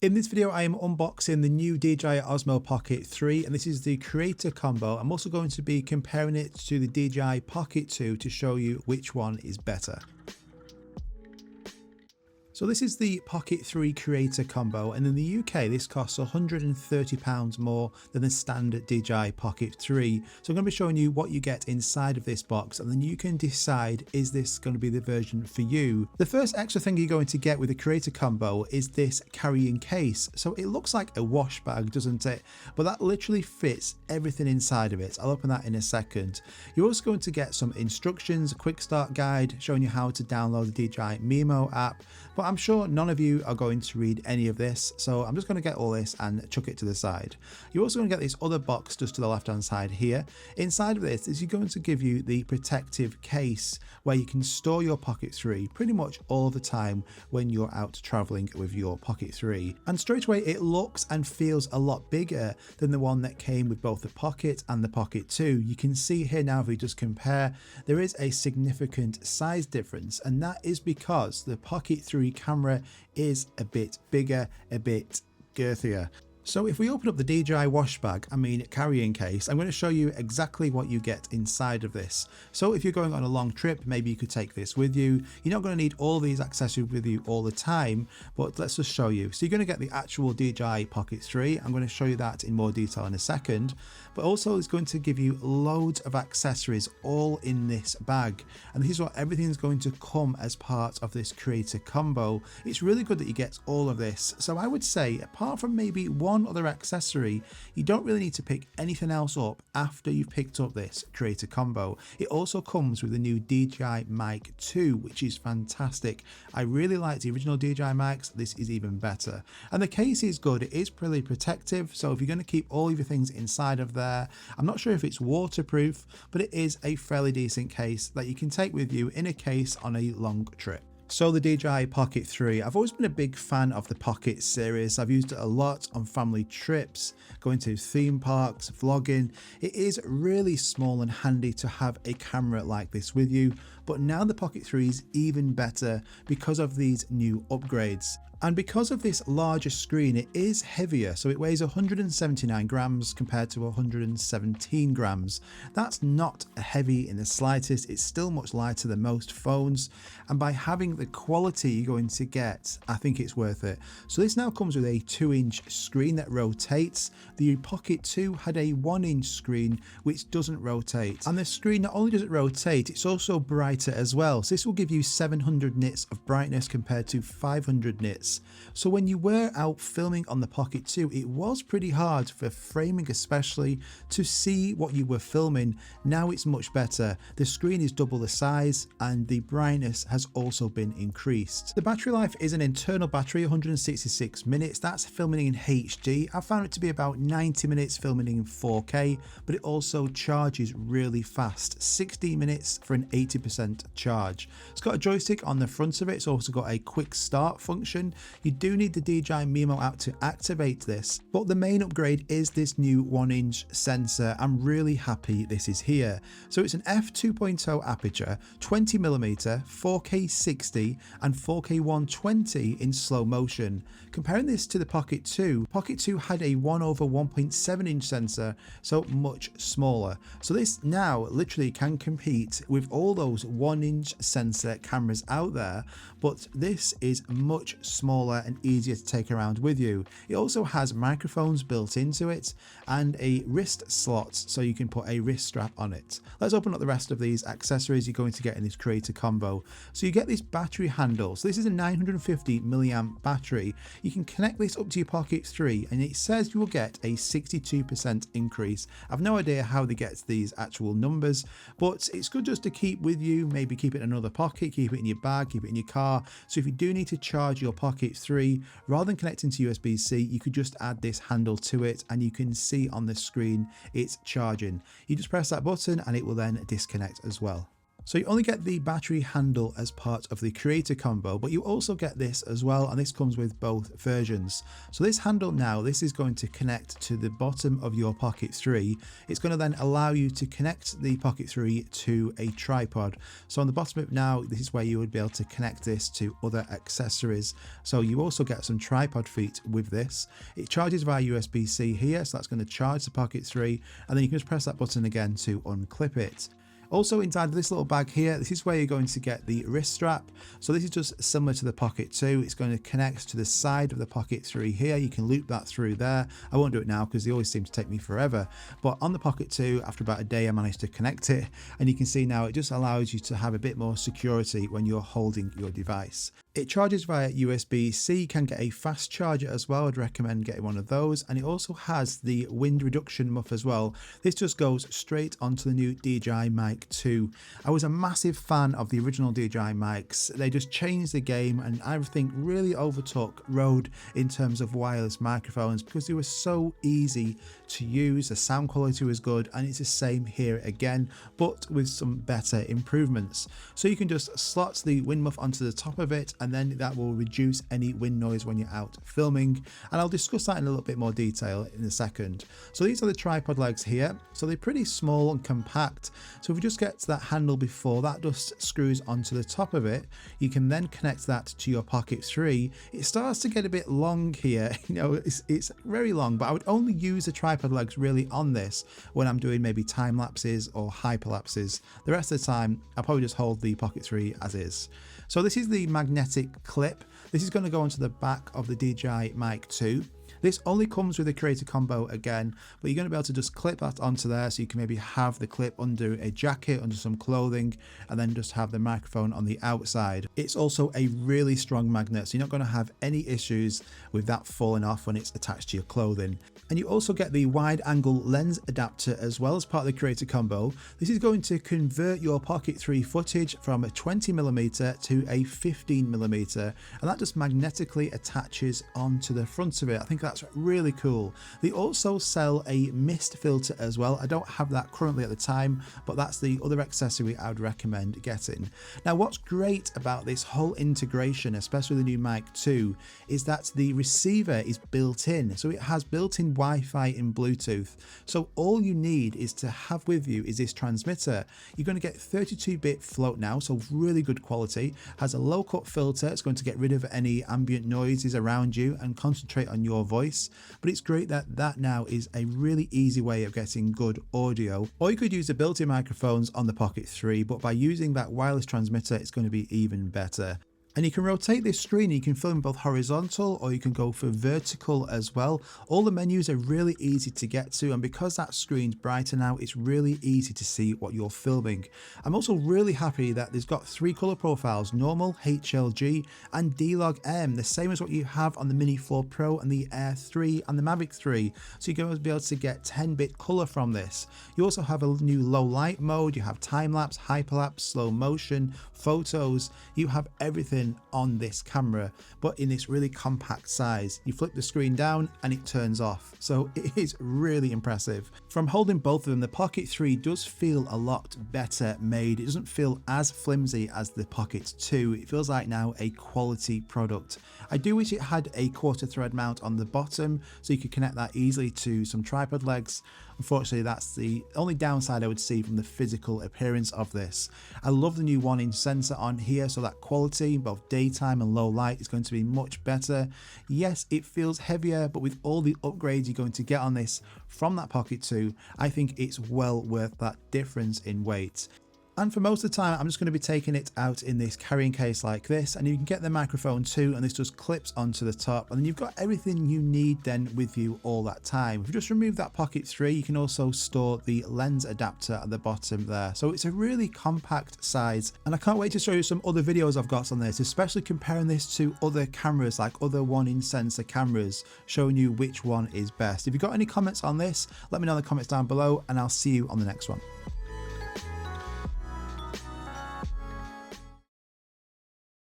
In this video, I am unboxing the new DJI Osmo Pocket 3, and this is the creator combo. I'm also going to be comparing it to the DJI Pocket 2 to show you which one is better. So this is the Pocket 3 creator combo, and in the UK this costs £130 more than the standard DJI Pocket 3. So I'm going to be showing you what you get inside of this box, and then you can decide, is this going to be the version for you? The first extra thing you're going to get with the creator combo is this carrying case. So it looks like a wash bag, doesn't it? But that literally fits everything inside of it. I'll open that in a second. You're also going to get some instructions, a quick start guide showing you how to download the DJI Mimo app. But I'm sure none of you are going to read any of this, so I'm just going to get all this and chuck it to the side. You're also going to get this other box just to the left hand side here. Inside of this is going to give you the protective case where you can store your Pocket 3 pretty much all the time when you're out traveling with your Pocket 3. And straight away it looks and feels a lot bigger than the one that came with both the Pocket and the Pocket 2. You can see here now, if we just compare, there is a significant size difference, and that is because the Pocket 3 camera is a bit bigger, a bit girthier. So if we open up the DJI wash bag, carrying case, I'm going to show you exactly what you get inside of this. So if you're going on a long trip, maybe you could take this with you. You're not going to need all these accessories with you all the time, but let's just show you. So you're going to get the actual DJI Pocket 3. I'm going to show you that in more detail in a second, but also it's going to give you loads of accessories all in this bag. And this is what everything's going to come as part of this creator combo. It's really good that you get all of this. So I would say, apart from maybe one other accessory, you don't really need to pick anything else up after you've picked up this creator combo. It also comes with the new DJI Mic 2, which is fantastic. I really like the original DJI mics. This is even better. And the case is good. It is pretty protective. So if you're going to keep all of your things inside of there, I'm not sure if it's waterproof, but it is a fairly decent case that you can take with you in a case on a long trip. So the DJI Pocket 3, I've always been a big fan of the Pocket series. I've used it a lot on family trips, going to theme parks, vlogging. It is really small and handy to have a camera like this with you, but now the Pocket 3 is even better because of these new upgrades. And because of this larger screen, it is heavier, so it weighs 179 grams compared to 117 grams. That's not heavy in the slightest. It's still much lighter than most phones, and by having the quality you're going to get, I think it's worth it. So this now comes with a 2-inch screen that rotates. The Pocket 2 had a 1-inch screen which doesn't rotate, and the screen not only does it rotate, it's also brighter as well. So this will give you 700 nits of brightness compared to 500 nits. So when you were out filming on the Pocket 2, it was pretty hard for framing especially to see what you were filming. Now it's much better. The screen is double the size and the brightness has also been increased. The battery life is an internal battery, 166 minutes. That's filming in HD. I found it to be about 90 minutes filming in 4K, but it also charges really fast, 60 minutes for an 80% charge. It's got a joystick on the front of it. It's also got a quick start function. You do need the DJI Mimo app to activate this, but the main upgrade is this new 1-inch sensor. I'm really happy this is here. So it's an f2.0 aperture, 20mm, 4K 60 and 4K 120 in slow motion. Comparing this to the Pocket 2, Pocket 2 had a 1/1.7 inch sensor, so much smaller. So this now literally can compete with all those 1-inch sensor cameras out there, but this is much smaller and easier to take around with you. It also has microphones built into it and a wrist slot, so you can put a wrist strap on it. Let's open up the rest of these accessories you're going to get in this creator combo. So you get this battery handle. So this is a 950 milliamp battery. You can connect this up to your Pocket 3 and it says you will get a 62% increase. I've no idea how they get these actual numbers, but it's good just to keep with you. Maybe keep it in another pocket, keep it in your bag, keep it in your car. So if you do need to charge your Pocket 3, rather than connecting to USB-C, you could just add this handle to it and you can see on the screen it's charging. You just press that button and it will then disconnect as well. So you only get the battery handle as part of the creator combo, but you also get this as well, and this comes with both versions. So this handle now, this is going to connect to the bottom of your Pocket 3. It's going to then allow you to connect the Pocket 3 to a tripod. So on the bottom of it now, this is where you would be able to connect this to other accessories. So you also get some tripod feet with this. It charges via USB-C here, so that's going to charge the Pocket 3, and then you can just press that button again to unclip it. Also inside of this little bag here, this is where you're going to get the wrist strap. So this is just similar to the Pocket 2. It's going to connect to the side of the Pocket 3 here. You can loop that through there. I won't do it now because they always seem to take me forever. But on the Pocket 2, after about a day, I managed to connect it. And you can see now it just allows you to have a bit more security when you're holding your device. It charges via USB-C. You can get a fast charger as well. I'd recommend getting one of those. And it also has the wind reduction muff as well. This just goes straight onto the new DJI Mic 2. I was a massive fan of the original DJI mics. They just changed the game, and I think really overtook Rode in terms of wireless microphones because they were so easy to use. The sound quality was good, and it's the same here again, but with some better improvements. So you can just slot the wind muff onto the top of it, and then that will reduce any wind noise when you're out filming, and I'll discuss that in a little bit more detail in a second. So these are the tripod legs here. So they're pretty small and compact. So if we just get to that handle before, that just screws onto the top of it. You can then connect that to your Pocket 3. It starts to get a bit long here, you know, it's very long, but I would only use the tripod legs really on this when I'm doing maybe time lapses or hyperlapses. The rest of the time, I'll probably just hold the Pocket 3 as is. So this is the magnetic clip. This is going to go onto the back of the DJI Mic 2. This only comes with a creator combo again, but you're going to be able to just clip that onto there, so you can maybe have the clip under a jacket, under some clothing, and then just have the microphone on the outside. It's also a really strong magnet, so you're not going to have any issues with that falling off when it's attached to your clothing. And you also get the wide angle lens adapter as well as part of the creator combo. This is going to convert your Pocket 3 footage from a 20mm to a 15mm, and that just magnetically attaches onto the front of it. I think that's really cool. They also sell a mist filter as well. I don't have that currently at the time, but that's the other accessory I would recommend getting. Now, what's great about this whole integration, especially the new Mic 2, is that the receiver is built in. So it has built-in Wi-Fi and Bluetooth. So all you need is to have with you is this transmitter. You're going to get 32-bit float now, so really good quality. Has a low-cut filter. It's going to get rid of any ambient noises around you and concentrate on your voice. But it's great that that now is a really easy way of getting good audio. Or you could use the built-in microphones on the Pocket 3, but by using that wireless transmitter, it's going to be even better. And you can rotate this screen. You can film both horizontal or you can go for vertical as well. All the menus are really easy to get to, and because that screen's brighter now, it's really easy to see what you're filming. I'm also really happy that there's got 3 color profiles: normal, HLG and D-Log-M, the same as what you have on the Mini 4 Pro and the Air 3 and the Mavic 3. So you're going to be able to get 10-bit color from this. You also have a new low light mode. You have time-lapse, hyperlapse, slow motion, photos. You have everything on this camera, but in this really compact size. You flip the screen down and it turns off, so it is really impressive. From holding both of them, the Pocket 3 does feel a lot better made. It doesn't feel as flimsy as the Pocket 2. It feels like now a quality product. I do wish it had a quarter thread mount on the bottom so you could connect that easily to some tripod legs. Unfortunately, that's the only downside I would see from the physical appearance of this. I love the new 1-inch sensor on here, so that quality, both daytime and low light, is going to be much better. Yes, it feels heavier, but with all the upgrades you're going to get on this from that Pocket 2, I think it's well worth that difference in weight. And for most of the time, I'm just going to be taking it out in this carrying case like this, and you can get the microphone too, and this just clips onto the top, and then you've got everything you need then with you all that time. If you just remove that Pocket 3, you can also store the lens adapter at the bottom there. So it's a really compact size, and I can't wait to show you some other videos I've got on this, especially comparing this to other cameras, like other 1-inch sensor cameras, showing you which one is best. If you've got any comments on this, let me know in the comments down below, and I'll see you on the next one.